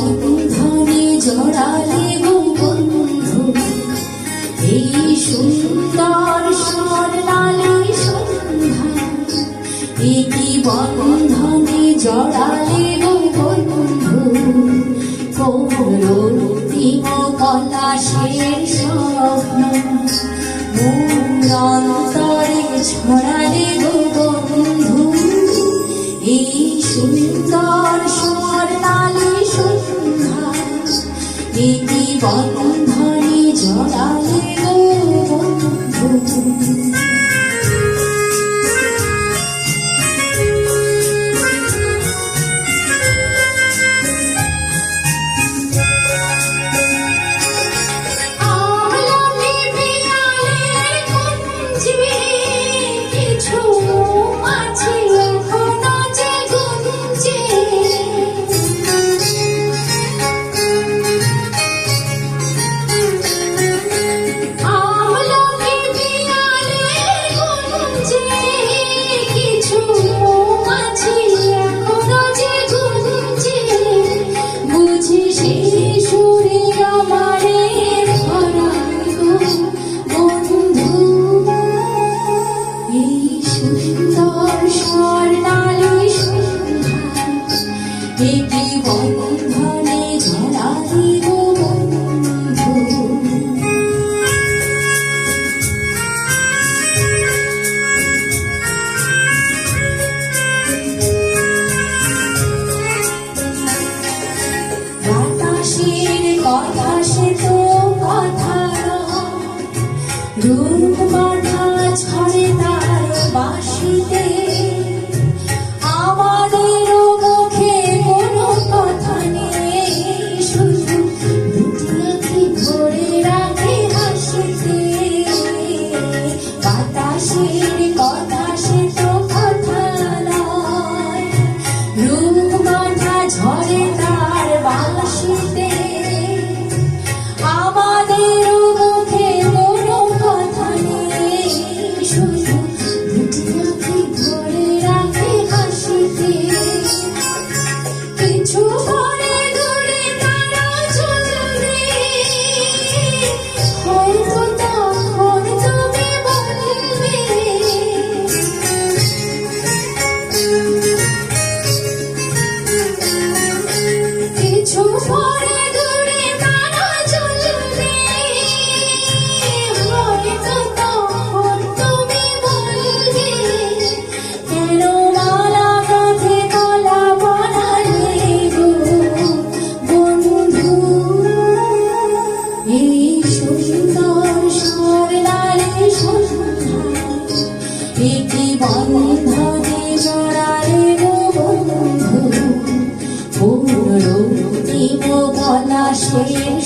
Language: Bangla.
বন্ধনে জড়ালে গো বন্ধু এই সুন্দর স্বর্ণালী সন্ধ্যা কি বন্ধনে জড়ালে গো বন্ধু কৌরতিম পলাশের স্বপ্ন মোর অন্তরে ছড়ালে গো বন্ধু এই সুন্দর স্বর্ণালী সন্ধ্যা কি বন্ধনে জড়ালে গো বন্ধু। বন্ধনে জড়ালে গো বন্ধু বাতাসের কথা সে তো কথা রূপ মাথা ছড়ে তার বাঁশিতে বন্ধনে জড়ালে গো বন্ধু পুরো পলাশের